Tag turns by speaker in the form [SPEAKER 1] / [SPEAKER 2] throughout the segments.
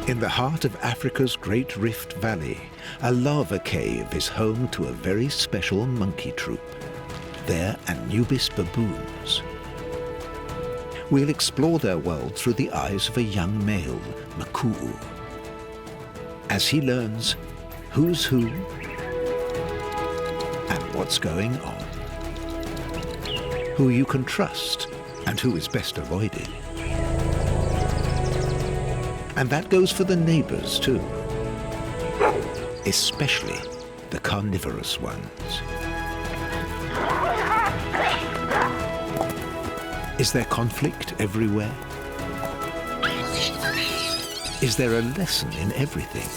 [SPEAKER 1] In the heart of Africa's Great Rift Valley, a lava cave is home to a very special monkey troop. They're Anubis baboons. We'll explore their world through the eyes of a young male, Mkuu, as he learns who's who and what's going on, who you can trust and who is best avoided. And that goes for the neighbors too, especially the carnivorous ones. Is there conflict everywhere? Is there a lesson in everything?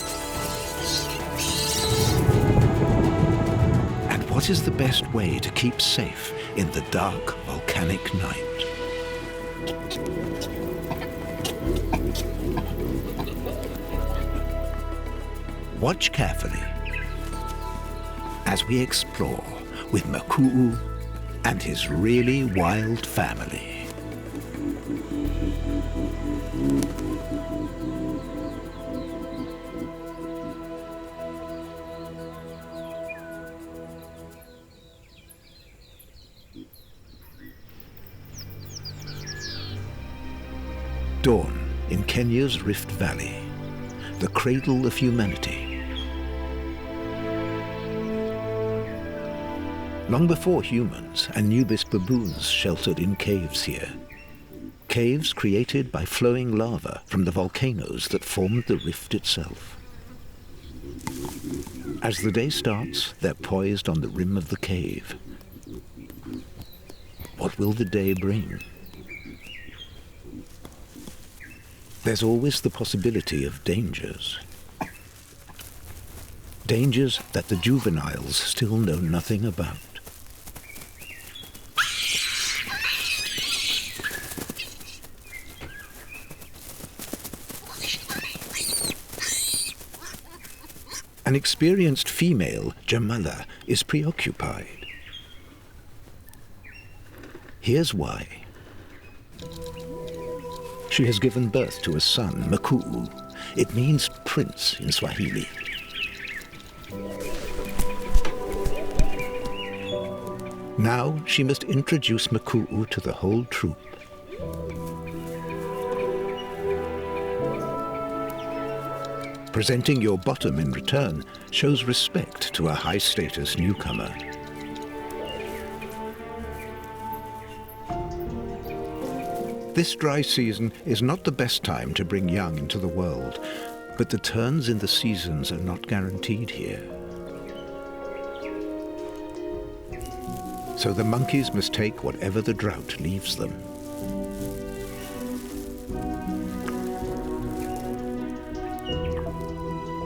[SPEAKER 1] And what is the best way to keep safe in the dark, volcanic night? Watch carefully as we explore with Mkuu and his really wild family. Dawn in Kenya's Rift Valley, the cradle of humanity. Long before humans, Anubis baboons sheltered in caves here. Caves created by flowing lava from the volcanoes that formed the rift itself. As the day starts, they're poised on the rim of the cave. What will the day bring? There's always the possibility of dangers. Dangers that the juveniles still know nothing about. An experienced female, Jamala, is preoccupied. Here's why. She has given birth to a son, Mkuu. It means prince in Swahili. Now she must introduce Mkuu to the whole troop. Presenting your bottom in return shows respect to a high-status newcomer. This dry season is not the best time to bring young into the world, but the turns in the seasons are not guaranteed here. So the monkeys must take whatever the drought leaves them.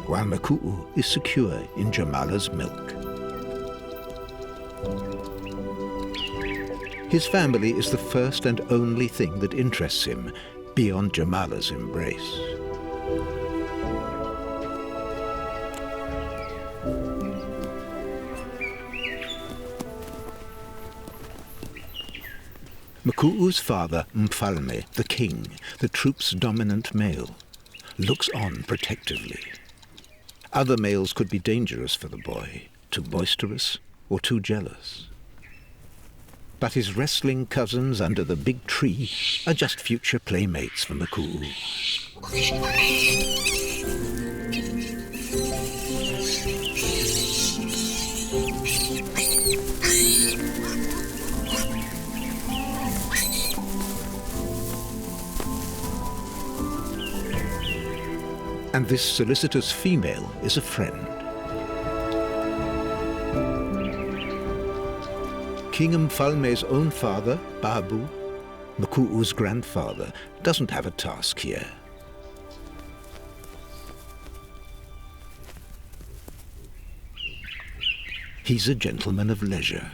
[SPEAKER 1] While Mkuu is secure in Jamala's milk. His family is the first and only thing that interests him beyond Jamala's embrace. Mkuu's father, Mfalme, the king, the troop's dominant male, looks on protectively. Other males could be dangerous for the boy, too boisterous or too jealous. But his wrestling cousins under the big tree are just future playmates for Mkuu. And this solicitous female is a friend. King Mfalme's own father, Babu, Mkuu's grandfather, doesn't have a task here. He's a gentleman of leisure.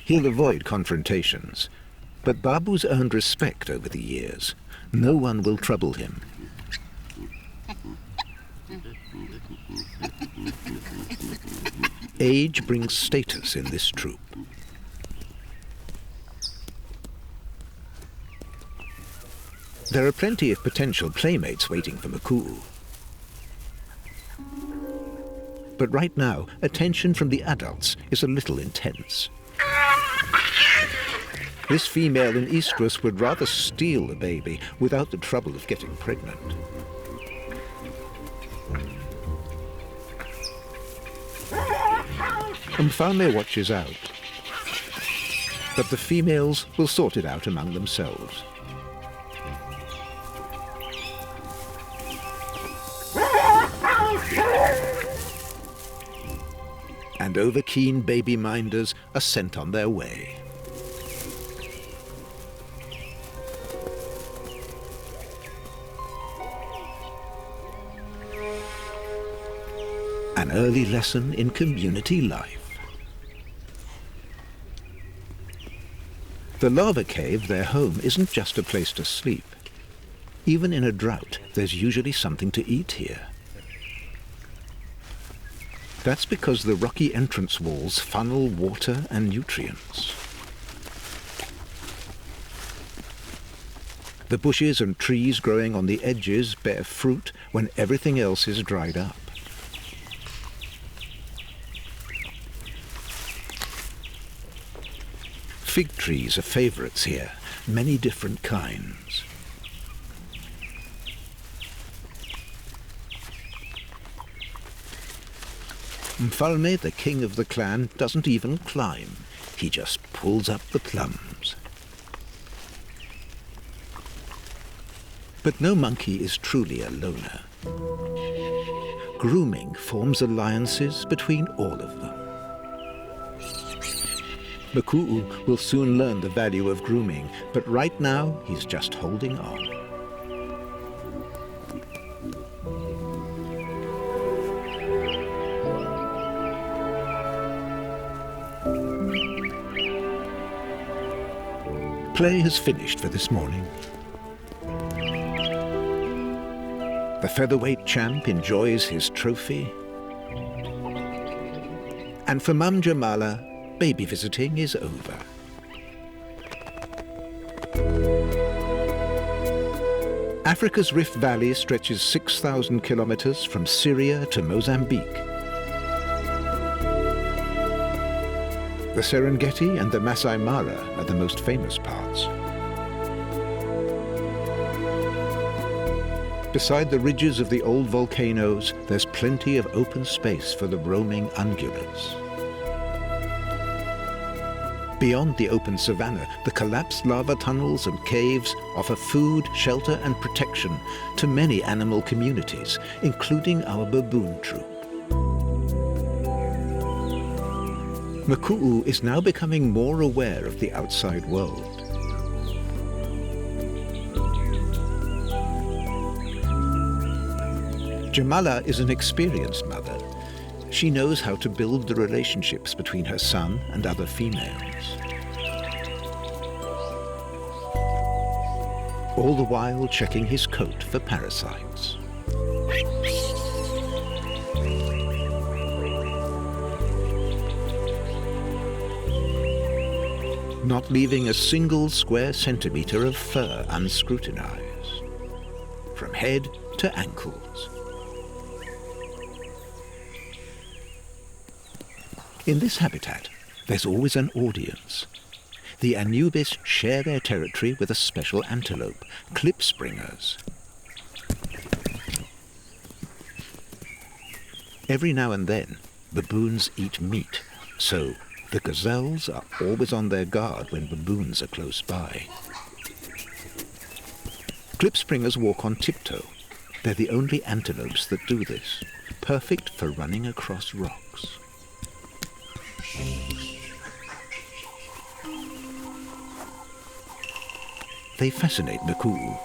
[SPEAKER 1] He'll avoid confrontations, but Babu's earned respect over the years. No one will trouble him. Age brings status in this troop. There are plenty of potential playmates waiting for Mkuu. But right now, attention from the adults is a little intense. This female in estrus would rather steal the baby without the trouble of getting pregnant. Mfalme watches out, but the females will sort it out among themselves. And over-keen baby minders are sent on their way. An early lesson in community life. The lava cave, their home, isn't just a place to sleep. Even in a drought, there's usually something to eat here. That's because the rocky entrance walls funnel water and nutrients. The bushes and trees growing on the edges bear fruit when everything else is dried up. Fig trees are favorites here, many different kinds. Mfalme, the king of the clan, doesn't even climb. He just pulls up the plums. But no monkey is truly a loner. Grooming forms alliances between all of them. Mkuu will soon learn the value of grooming, but right now he's just holding on. Play has finished for this morning. The featherweight champ enjoys his trophy. And for Mum Jamala, baby visiting is over. Africa's Rift Valley stretches 6,000 kilometers from Syria to Mozambique. The Serengeti and the Masai Mara are the most famous parts. Beside the ridges of the old volcanoes, there's plenty of open space for the roaming ungulates. Beyond the open savanna, the collapsed lava tunnels and caves offer food, shelter and protection to many animal communities, including our baboon troop. Mkuu is now becoming more aware of the outside world. Jamala is an experienced mother. She knows how to build the relationships between her son and other females. All the while checking his coat for parasites. Not leaving a single square centimeter of fur unscrutinized, from head to ankles. In this habitat, there's always an audience. The Anubis share their territory with a special antelope, clip-springers. Every now and then, baboons eat meat, so the gazelles are always on their guard when baboons are close by. Clip-springers walk on tiptoe. They're the only antelopes that do this, perfect for running across rocks. They fascinate Mkuu.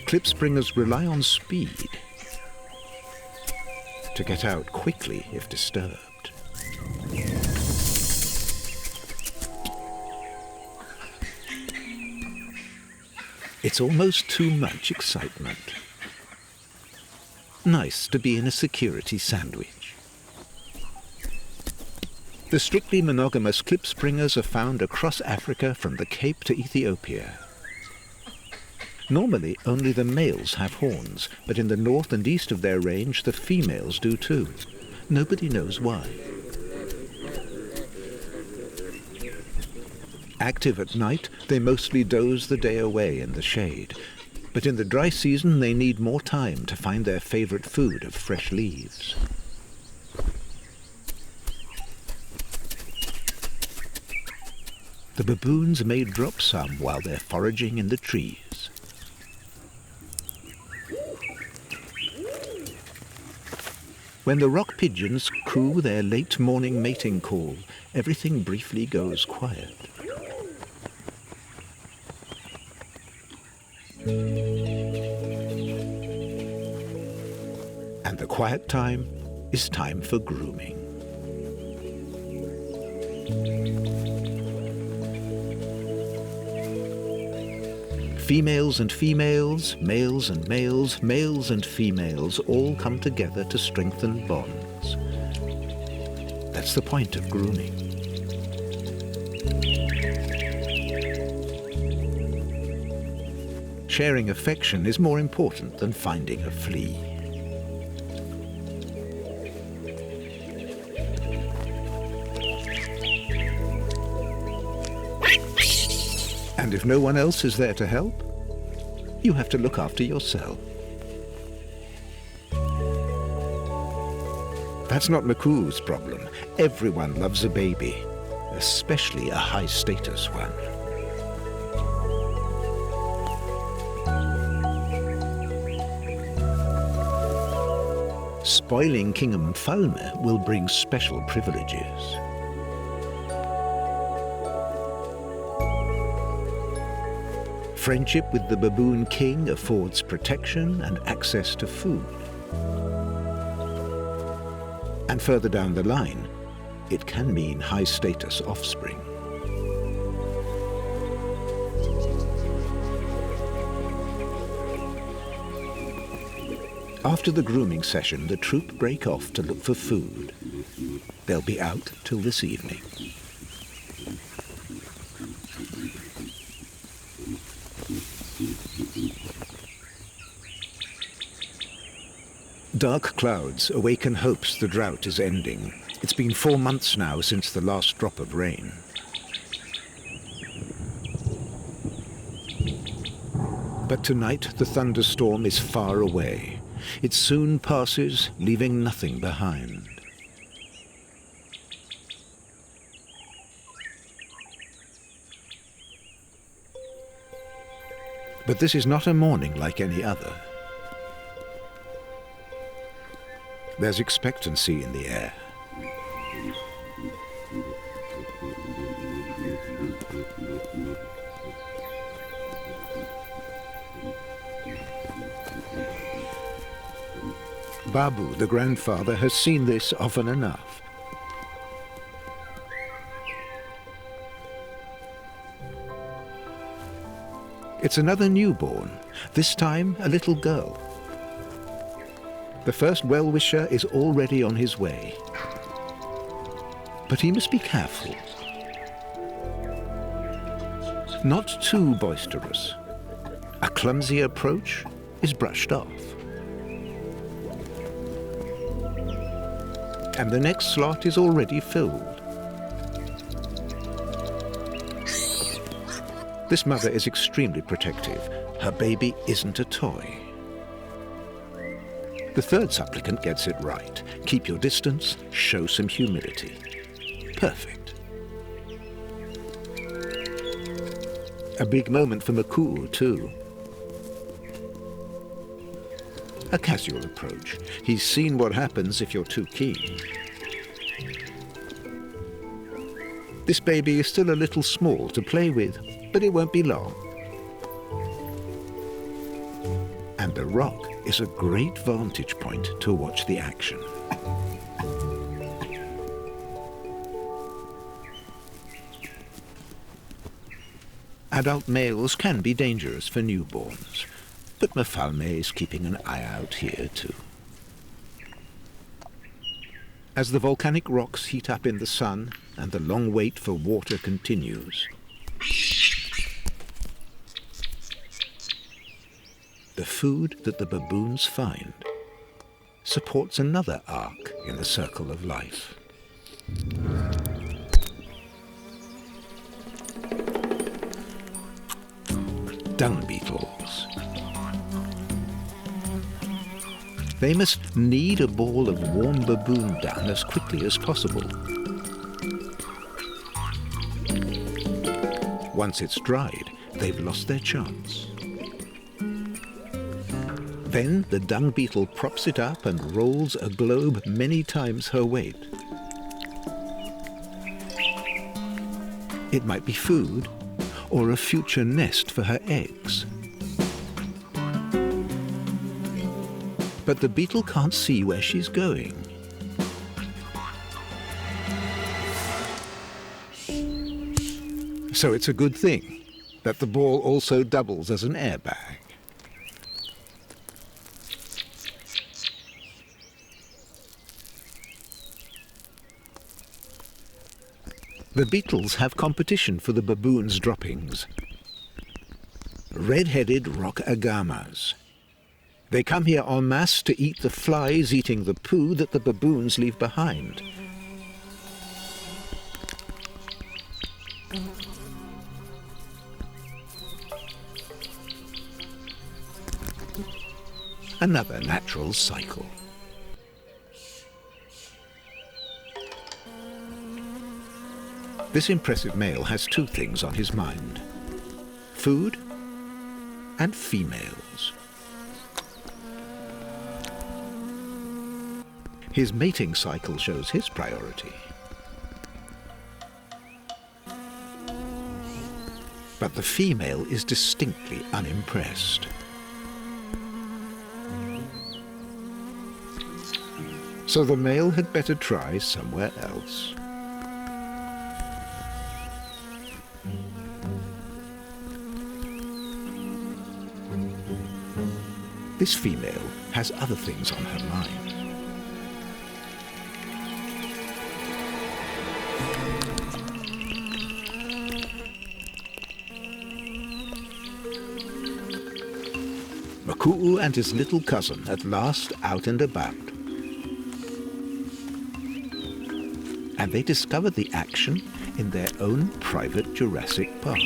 [SPEAKER 1] Clip-springers rely on speed to get out quickly if disturbed. It's almost too much excitement. Nice to be in a security sandwich. The strictly monogamous klipspringers are found across Africa from the Cape to Ethiopia. Normally, only the males have horns, but in the north and east of their range, the females do too. Nobody knows why. Active at night, they mostly doze the day away in the shade. But in the dry season, they need more time to find their favorite food of fresh leaves. The baboons may drop some while they're foraging in the trees. When the rock pigeons coo their late morning mating call, everything briefly goes quiet. And the quiet time is time for grooming. Females and females, males and males, males and females all come together to strengthen bonds. That's the point of grooming. Sharing affection is more important than finding a flea. And if no one else is there to help, you have to look after yourself. That's not Mkuu's problem. Everyone loves a baby, especially a high-status one. Spoiling King Mfalme will bring special privileges. Friendship with the baboon king affords protection and access to food. And further down the line, it can mean high-status offspring. After the grooming session, the troop break off to look for food. They'll be out till this evening. Dark clouds awaken hopes the drought is ending. It's been 4 months now since the last drop of rain. But tonight the thunderstorm is far away. It soon passes, leaving nothing behind. But this is not a morning like any other. There's expectancy in the air. Babu, the grandfather, has seen this often enough. It's another newborn, this time a little girl. The first well-wisher is already on his way. But he must be careful. Not too boisterous. A clumsy approach is brushed off. And the next slot is already filled. This mother is extremely protective. Her baby isn't a toy. The third supplicant gets it right. Keep your distance, show some humility. Perfect. A big moment for Mkuu, too. A casual approach. He's seen what happens if you're too keen. This baby is still a little small to play with, but it won't be long. And the rock is a great vantage point to watch the action. Adult males can be dangerous for newborns, but Mfalme is keeping an eye out here too. As the volcanic rocks heat up in the sun and the long wait for water continues, the food that the baboons find supports another arc in the circle of life. Dung beetles. They must knead a ball of warm baboon dung as quickly as possible. Once it's dried, they've lost their chance. Then the dung beetle props it up and rolls a globe many times her weight. It might be food or a future nest for her eggs. But the beetle can't see where she's going. So it's a good thing that the ball also doubles as an airbag. The beetles have competition for the baboon's droppings. Red-headed rock agamas. They come here en masse to eat the flies eating the poo that the baboons leave behind. Another natural cycle. This impressive male has two things on his mind: food and females. His mating cycle shows his priority. But the female is distinctly unimpressed. So the male had better try somewhere else. This female has other things on her mind. Mkuu and his little cousin at last out and about. And they discover the action in their own private Jurassic Park.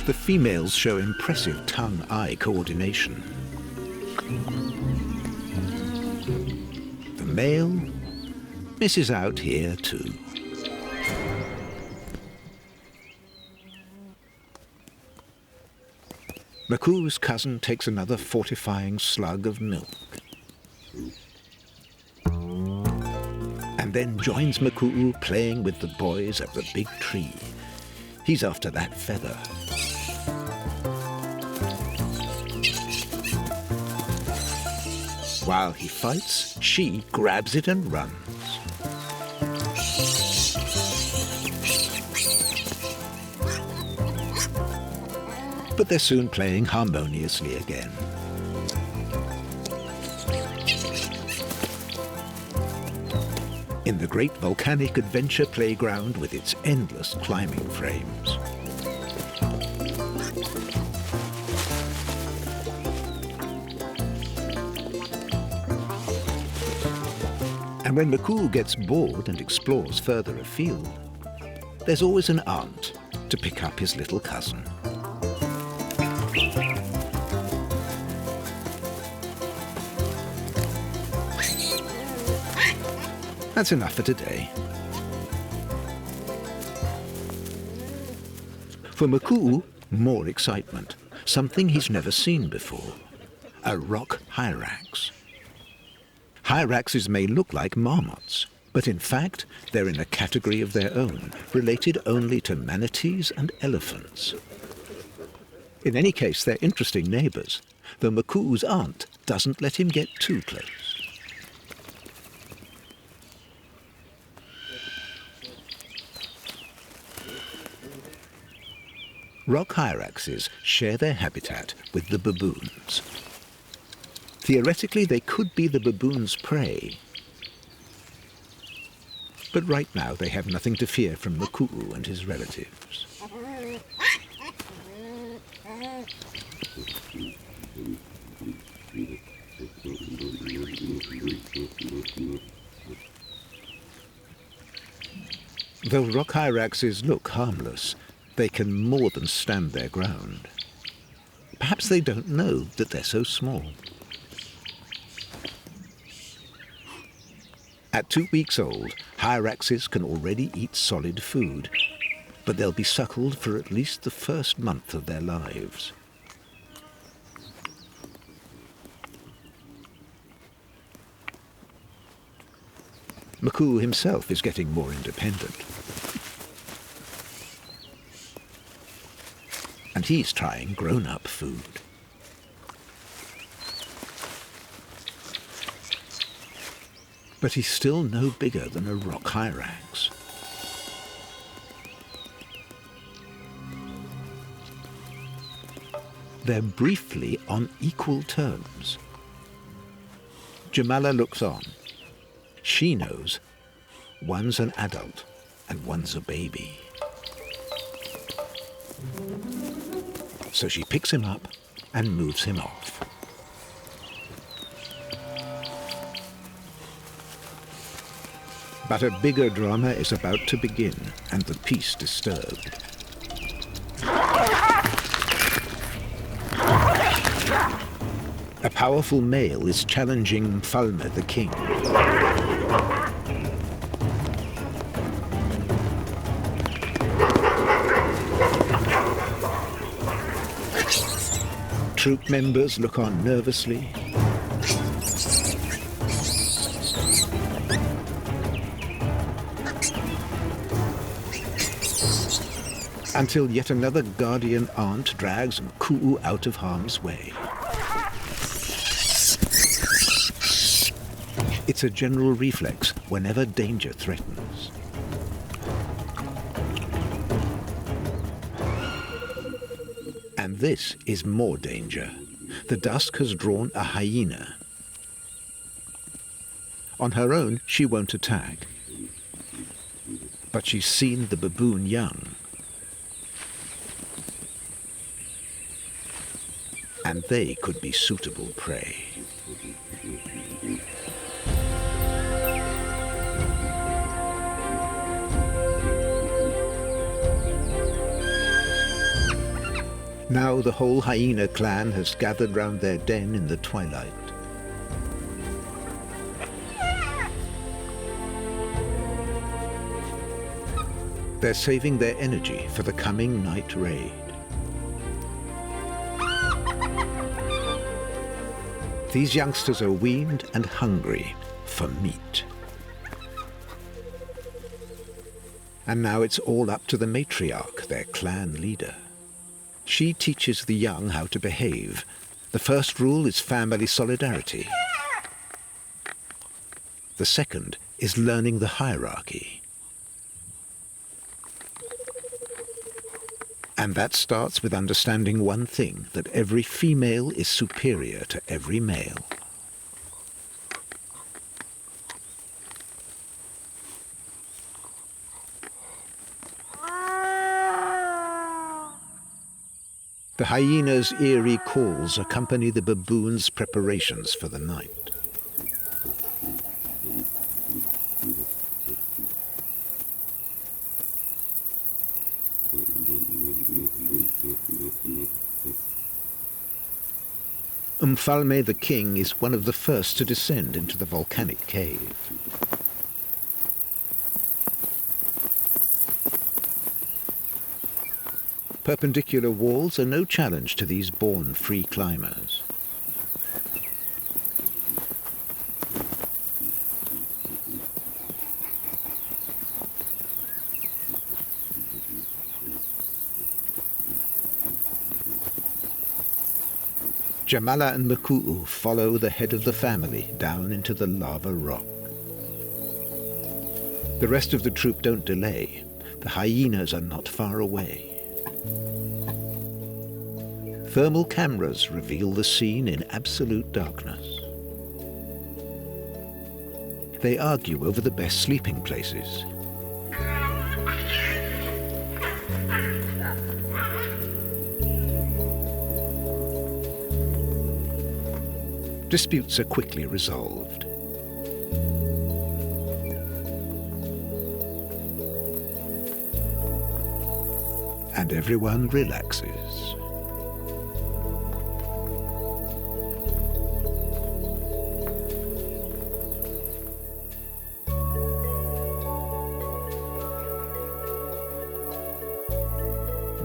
[SPEAKER 1] The females show impressive tongue-eye coordination. The male misses out here too. Mkuu's cousin takes another fortifying slug of milk. And then joins Mkuu playing with the boys at the big tree. He's after that feather. While he fights, she grabs it and runs. But they're soon playing harmoniously again. In the great volcanic adventure playground with its endless climbing frames. And when Mkuu gets bored and explores further afield, there's always an aunt to pick up his little cousin. That's enough for today. For Mkuu, more excitement. Something he's never seen before. A rock hyrax. Hyraxes may look like marmots, but in fact they're in a category of their own, related only to manatees and elephants. In any case, they're interesting neighbours, though Mkuu's aunt doesn't let him get too close. Rock hyraxes share their habitat with the baboons. Theoretically, they could be the baboons' prey. But right now, they have nothing to fear from Mkuu and his relatives. Though rock hyraxes look harmless, they can more than stand their ground. Perhaps they don't know that they're so small. At 2 weeks old, hyraxes can already eat solid food, but they'll be suckled for at least the first month of their lives. Mkuu himself is getting more independent. And he's trying grown-up food. But he's still no bigger than a rock hyrax. They're briefly on equal terms. Jamala looks on. She knows one's an adult and one's a baby. So she picks him up and moves him off. But a bigger drama is about to begin and the peace disturbed. A powerful male is challenging Mfalme, the king. Troop members look on nervously. Until yet another guardian aunt drags Mkuu out of harm's way. It's a general reflex whenever danger threatens. And this is more danger. The dusk has drawn a hyena. On her own, she won't attack. But she's seen the baboon young. And they could be suitable prey. Now the whole hyena clan has gathered round their den in the twilight. They're saving their energy for the coming night raid. These youngsters are weaned and hungry for meat. And now it's all up to the matriarch, their clan leader. She teaches the young how to behave. The first rule is family solidarity. The second is learning the hierarchy. And that starts with understanding one thing, that every female is superior to every male. The hyena's eerie calls accompany the baboon's preparations for the night. Mfalme the king is one of the first to descend into the volcanic cave. Perpendicular walls are no challenge to these born free climbers. Jamala and Mkuu follow the head of the family down into the lava rock. The rest of the troop don't delay. The hyenas are not far away. Thermal cameras reveal the scene in absolute darkness. They argue over the best sleeping places. Disputes are quickly resolved. And everyone relaxes.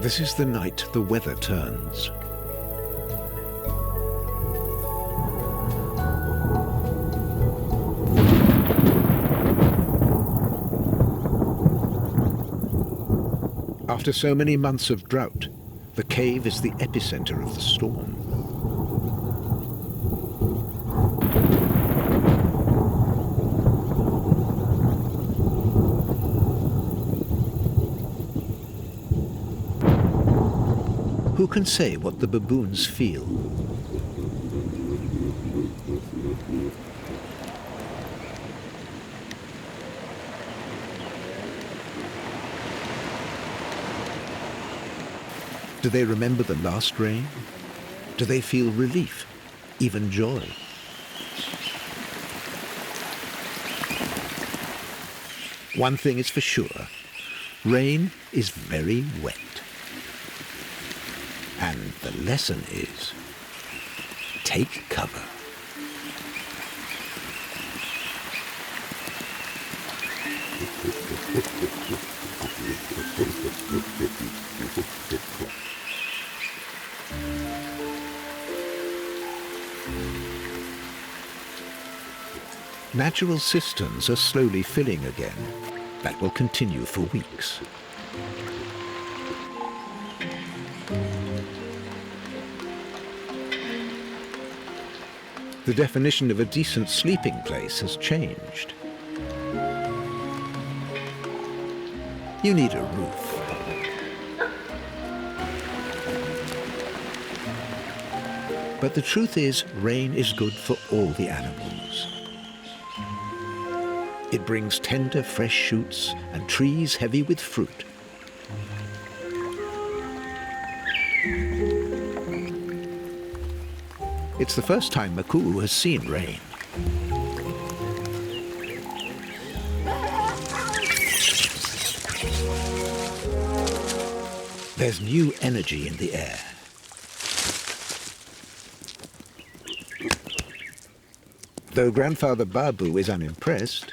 [SPEAKER 1] This is the night the weather turns. After so many months of drought, the cave is the epicenter of the storm. Who can say what the baboons feel? Do they remember the last rain? Do they feel relief, even joy? One thing is for sure, rain is very wet. And the lesson is, take cover. Natural cisterns are slowly filling again. That will continue for weeks. The definition of a decent sleeping place has changed. You need a roof. But the truth is, rain is good for all the animals. It brings tender, fresh shoots and trees heavy with fruit. It's the first time Mkuu has seen rain. There's new energy in the air. Though Grandfather Babu is unimpressed,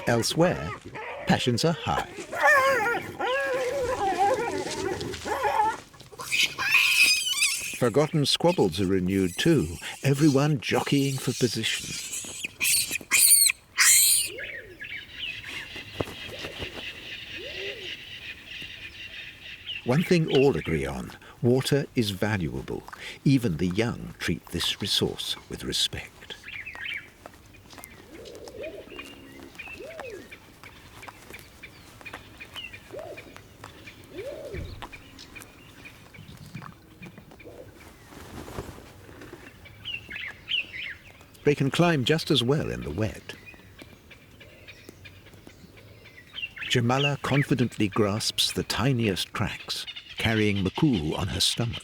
[SPEAKER 1] elsewhere, passions are high. Forgotten squabbles are renewed too, everyone jockeying for position. One thing all agree on, water is valuable. Even the young treat this resource with respect. They can climb just as well in the wet. Jamala confidently grasps the tiniest cracks, carrying Mkuu on her stomach.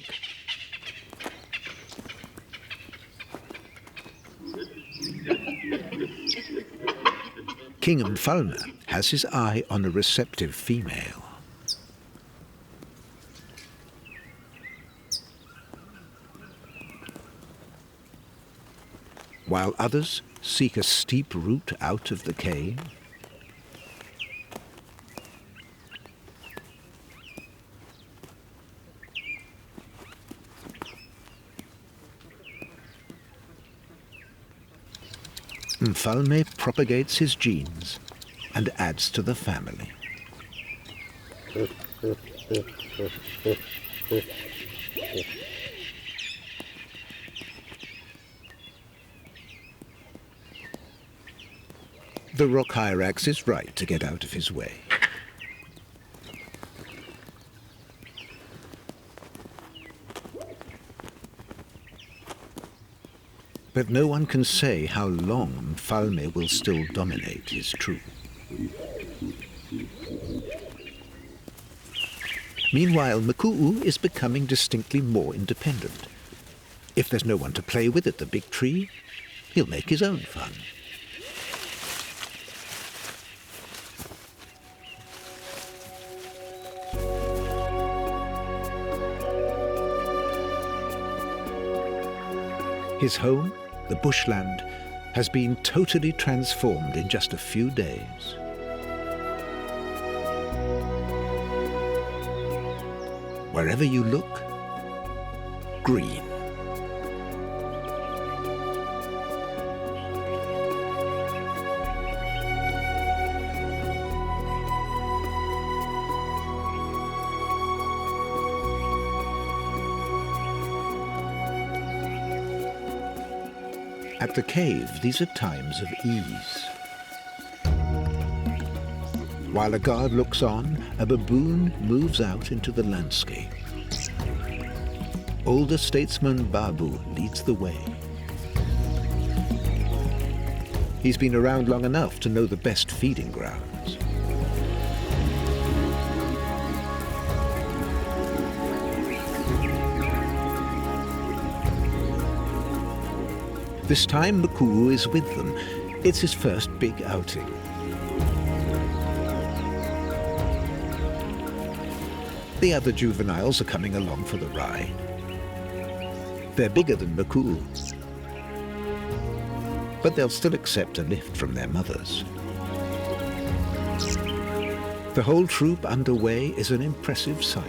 [SPEAKER 1] King Mfalme has his eye on a receptive female. While others seek a steep route out of the cave, Mfalme propagates his genes and adds to the family. The rock hyrax is right to get out of his way. But no one can say how long Mfalme will still dominate his troop. Meanwhile, Mkuu is becoming distinctly more independent. If there's no one to play with at the big tree, he'll make his own fun. His home, the bushland, has been totally transformed in just a few days. Wherever you look, green. At the cave, these are times of ease. While a guard looks on, a baboon moves out into the landscape. Older statesman Babu leads the way. He's been around long enough to know the best feeding grounds. This time Mkuu is with them. It's his first big outing. The other juveniles are coming along for the ride. They're bigger than Mkuu, but they'll still accept a lift from their mothers. The whole troop underway is an impressive sight.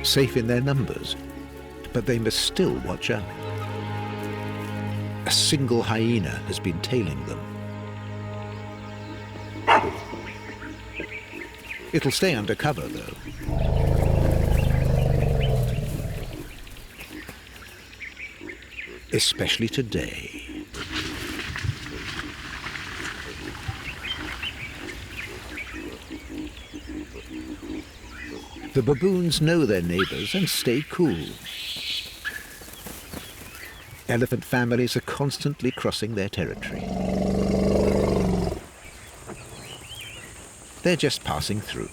[SPEAKER 1] Safe in their numbers, but they must still watch out. A single hyena has been tailing them. It'll stay under cover, though. Especially today. The baboons know their neighbors and stay cool. Elephant families are constantly crossing their territory. They're just passing through.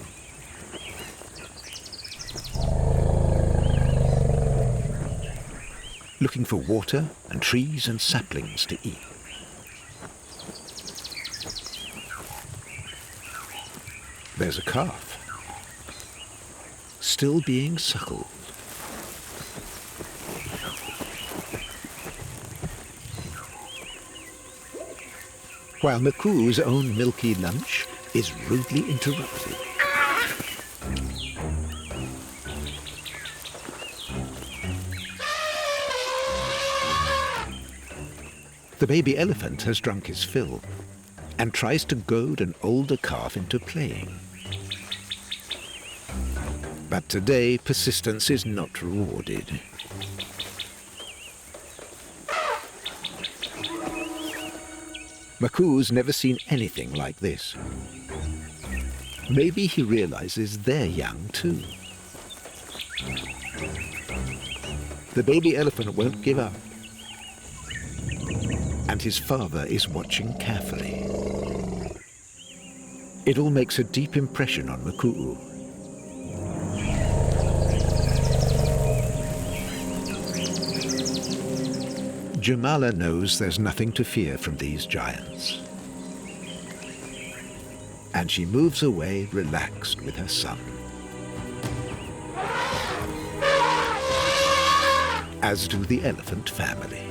[SPEAKER 1] Looking for water and trees and saplings to eat. There's a calf, still being suckled. While Mkuu's own milky lunch is rudely interrupted. The baby elephant has drunk his fill and tries to goad an older calf into playing. But today, persistence is not rewarded. Mkuu's never seen anything like this. Maybe he realizes they're young too. The baby elephant won't give up. And his father is watching carefully. It all makes a deep impression on Mkuu. Jamala knows there's nothing to fear from these giants. And she moves away relaxed with her son. As do the elephant family.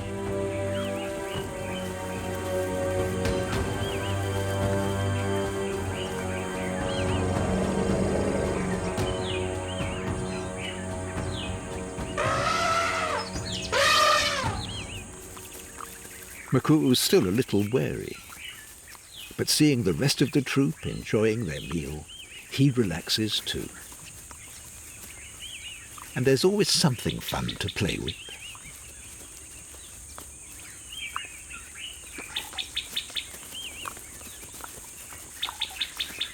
[SPEAKER 1] Mkuu's still a little wary, but seeing the rest of the troop enjoying their meal, he relaxes too. And there's always something fun to play with.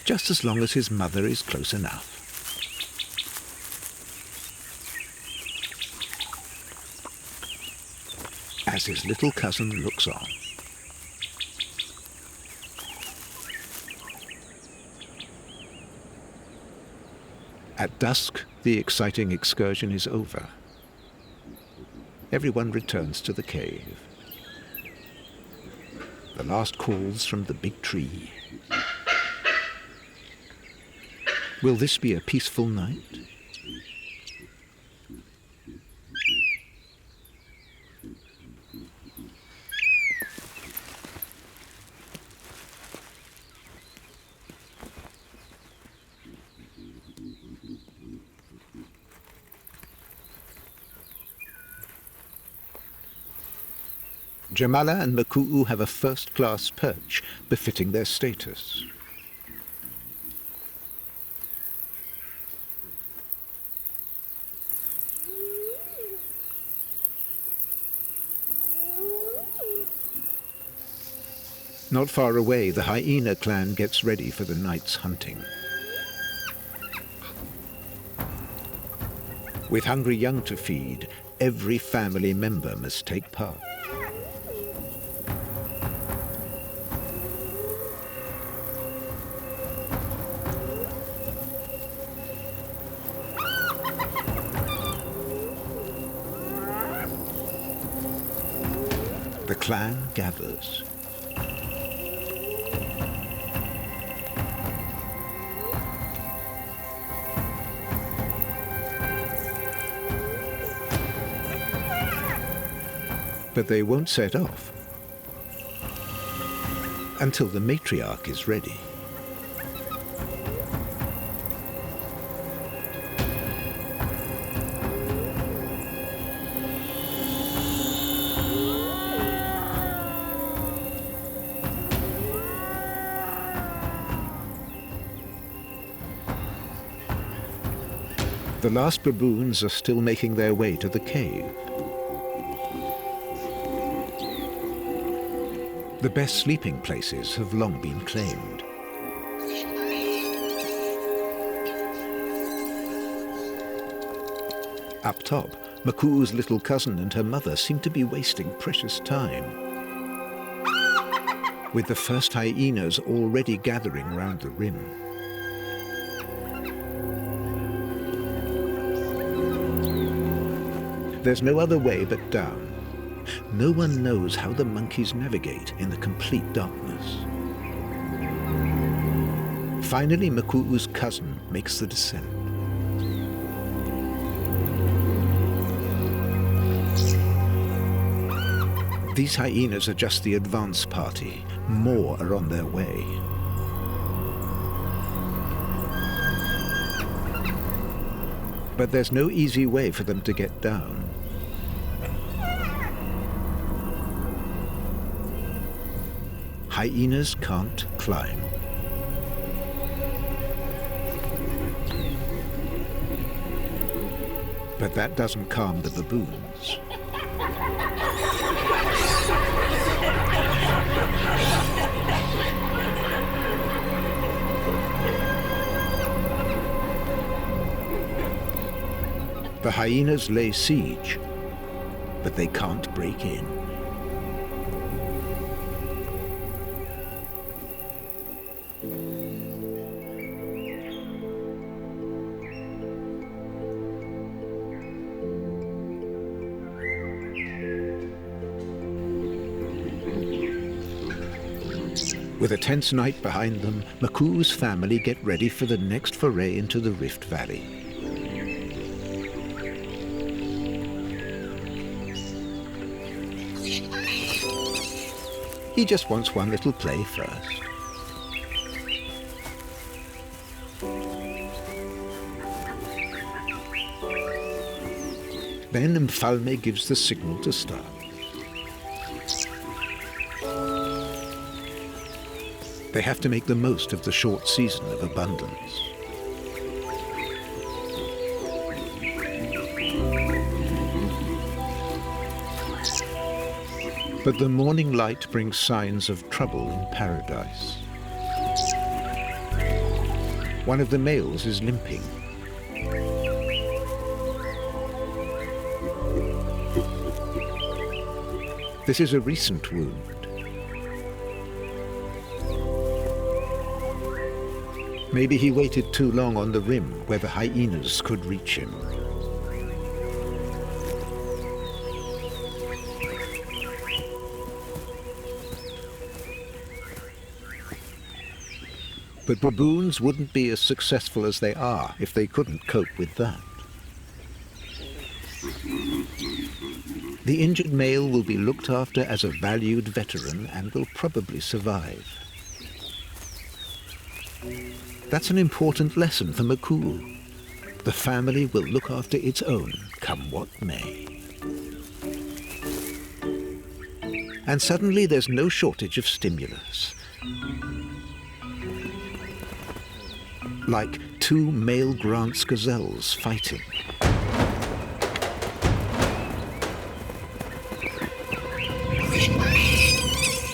[SPEAKER 1] Just as long as his mother is close enough. as his little cousin looks on. At dusk, the exciting excursion is over. Everyone returns to the cave. The last calls from the big tree. Will this be a peaceful night? Jamala and Mkuu have a first-class perch befitting their status. Not far away, the Hyena clan gets ready for the night's hunting. With hungry young to feed, every family member must take part. The clan gathers. But they won't set off until the matriarch is ready. The last baboons are still making their way to the cave. The best sleeping places have long been claimed. Up top, Mkuu's little cousin and her mother seem to be wasting precious time, with the first hyenas already gathering round the rim. There's no other way but down. No one knows how the monkeys navigate in the complete darkness. Finally, Mkuu's cousin makes the descent. These hyenas are just the advance party. More are on their way. But there's no easy way for them to get down. Hyenas can't climb. But that doesn't calm the baboons. The hyenas lay siege, but they can't break in. With a tense night behind them, Mkuu's family get ready for the next foray into the Rift Valley. He just wants one little play first. Then Mfalme gives the signal to start. They have to make the most of the short season of abundance. But the morning light brings signs of trouble in paradise. One of the males is limping. This is a recent wound. Maybe he waited too long on the rim where the hyenas could reach him. But baboons wouldn't be as successful as they are if they couldn't cope with that. The injured male will be looked after as a valued veteran and will probably survive. That's an important lesson for Mkuu. The family will look after its own, come what may. And suddenly there's no shortage of stimulus. Like two male Grant's gazelles fighting.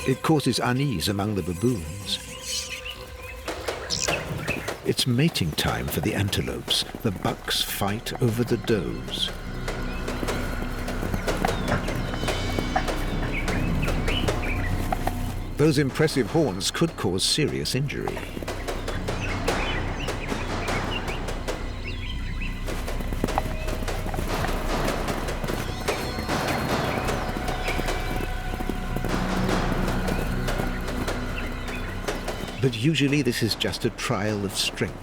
[SPEAKER 1] It causes unease among the baboons. It's mating time for the antelopes. The bucks fight over the does. Those impressive horns could cause serious injury. But usually this is just a trial of strength.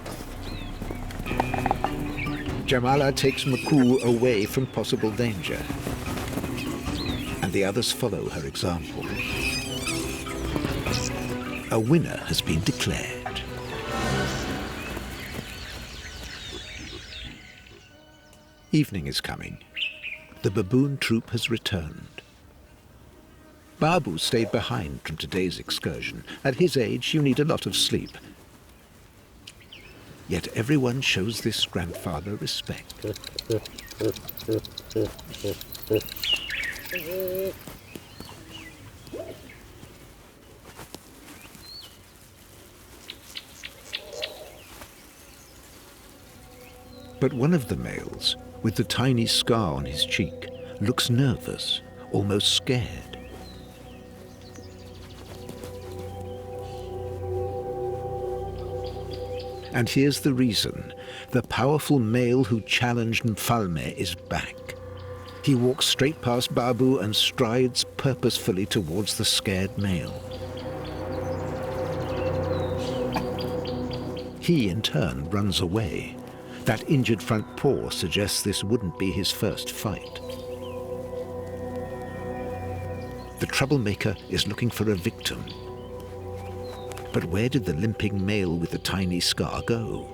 [SPEAKER 1] Jamala takes Mkuu away from possible danger, and the others follow her example. A winner has been declared. Evening is coming. The baboon troop has returned. Babu stayed behind from today's excursion. At his age, you need a lot of sleep. Yet everyone shows this grandfather respect. But one of the males, with the tiny scar on his cheek, looks nervous, almost scared. And here's the reason. The powerful male who challenged Mfalme is back. He walks straight past Babu and strides purposefully towards the scared male. He, in turn, runs away. That injured front paw suggests this wouldn't be his first fight. The troublemaker is looking for a victim. But where did the limping male with the tiny scar go?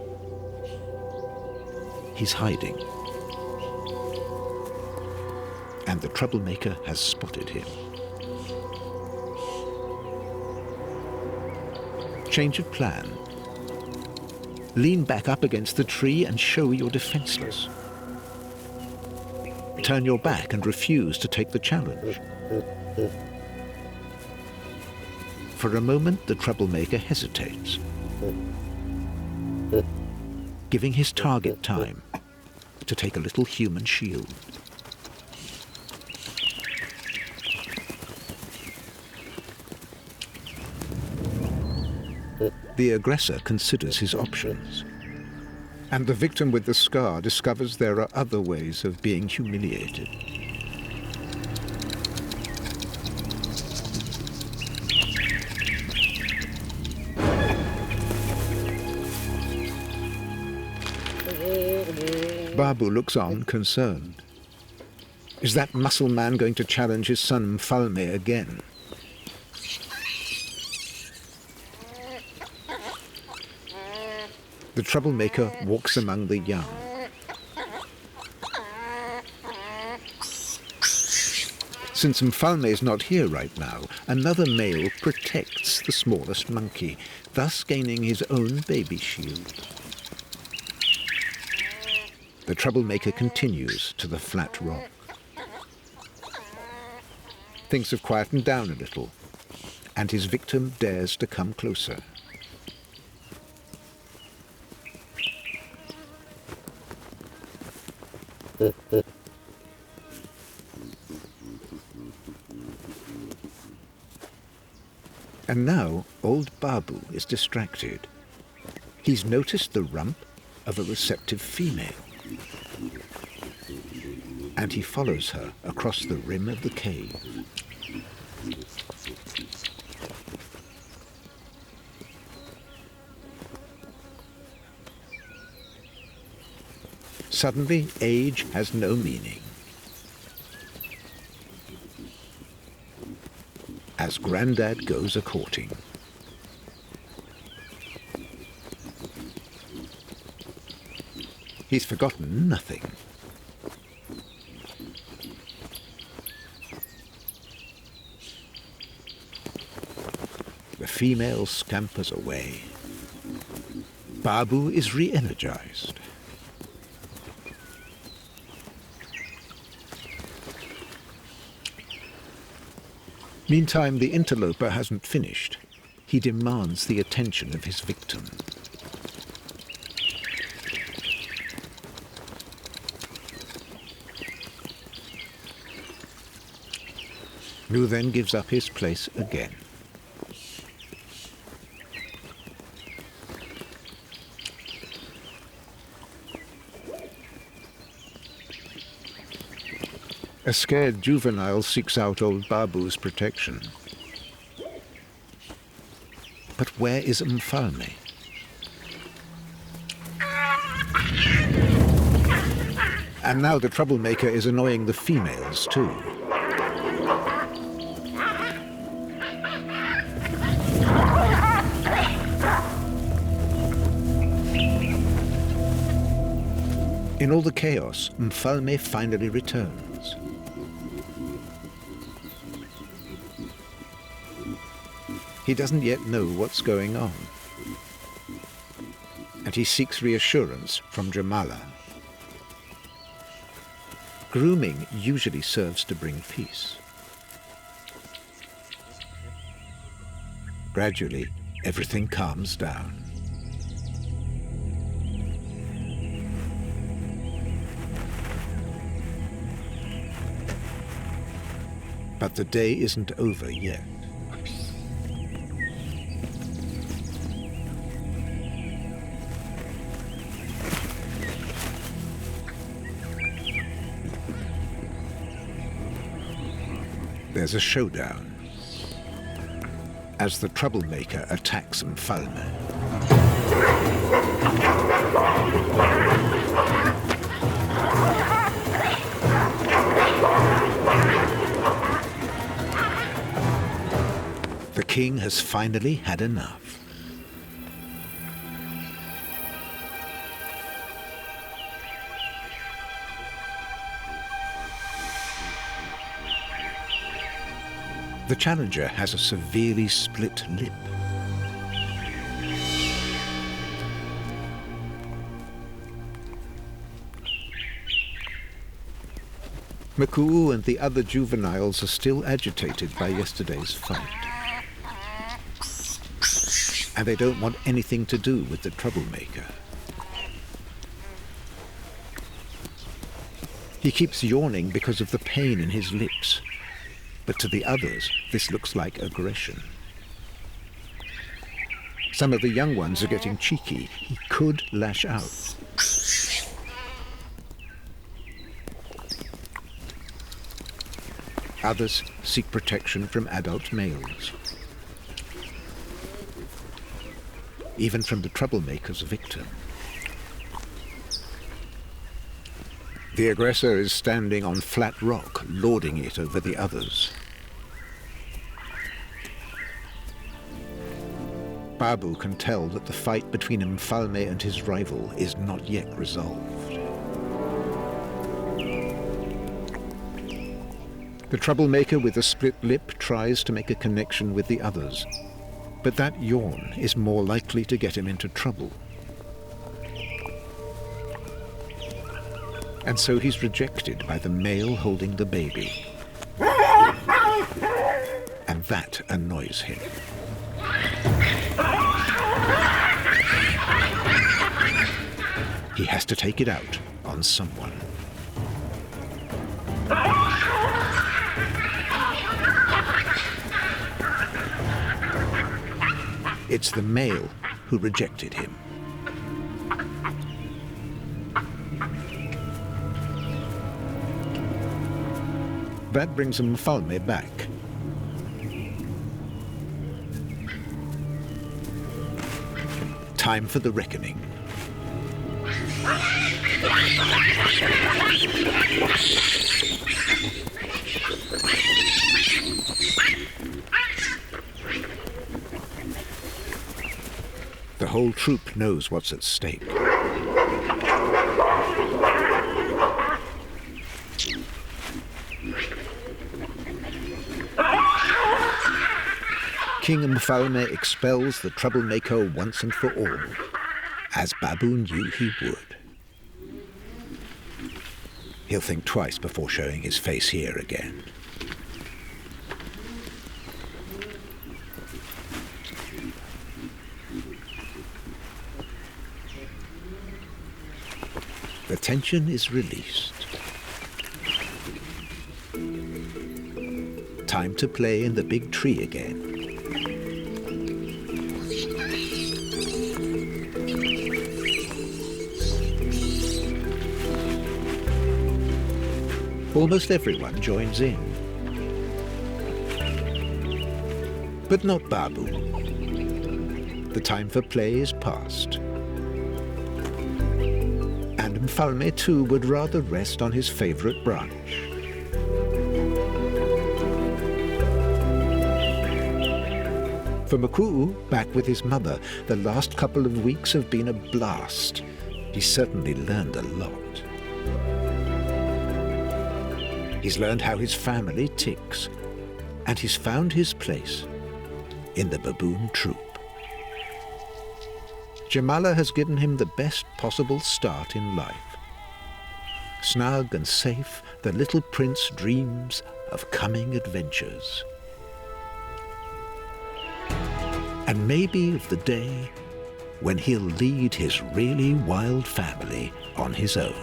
[SPEAKER 1] He's hiding. And the troublemaker has spotted him. Change of plan. Lean back up against the tree and show you're defenseless. Turn your back and refuse to take the challenge. For a moment, the troublemaker hesitates, giving his target time to take a little human shield. The aggressor considers his options, and the victim with the scar discovers there are other ways of being humiliated. Babu looks on, concerned. Is that muscle man going to challenge his son Mfalme again? The troublemaker walks among the young. Since Mfalme is not here right now, another male protects the smallest monkey, thus gaining his own baby shield. The troublemaker continues to the flat rock. Things have quietened down a little, and his victim dares to come closer. And now old Babu is distracted. He's noticed the rump of a receptive female, and he follows her across the rim of the cave. Suddenly, age has no meaning. As Grandad goes a-courting. He's forgotten nothing. The female scampers away. Babu is re-energized. Meantime, the interloper hasn't finished. He demands the attention of his victim. Who then gives up his place again. A scared juvenile seeks out old Babu's protection. But where is Mfalme? And now the troublemaker is annoying the females too. In all the chaos, Mfalme finally returns. He doesn't yet know what's going on, and he seeks reassurance from Jamala. Grooming usually serves to bring peace. Gradually, everything calms down. But the day isn't over yet. There's a showdown as the troublemaker attacks Mfalme. The king has finally had enough. The challenger has a severely split lip. Mkuu and the other juveniles are still agitated by yesterday's fight. And they don't want anything to do with the troublemaker. He keeps yawning because of the pain in his lips. But to the others, this looks like aggression. Some of the young ones are getting cheeky. He could lash out. Others seek protection from adult males. Even from the troublemaker's victim. The aggressor is standing on flat rock, lording it over the others. Babu can tell that the fight between Mfalme and his rival is not yet resolved. The troublemaker with a split lip tries to make a connection with the others, but that yawn is more likely to get him into trouble. And so he's rejected by the male holding the baby. And that annoys him. He has to take it out on someone. It's the male who rejected him. That brings Mfalme back. Time for the reckoning. The whole troop knows what's at stake. King Mfalme expels the troublemaker once and for all, as Baboon knew he would. He'll think twice before showing his face here again. The tension is released. Time to play in the big tree again. Almost everyone joins in. But not Babu. The time for play is past. And Mfalme too would rather rest on his favorite branch. For Mkuu, back with his mother, the last couple of weeks have been a blast. He's certainly learned a lot. He's learned how his family ticks, and he's found his place in the baboon troop. Jamala has given him the best possible start in life. Snug and safe, the little prince dreams of coming adventures. And maybe of the day when he'll lead his really wild family on his own.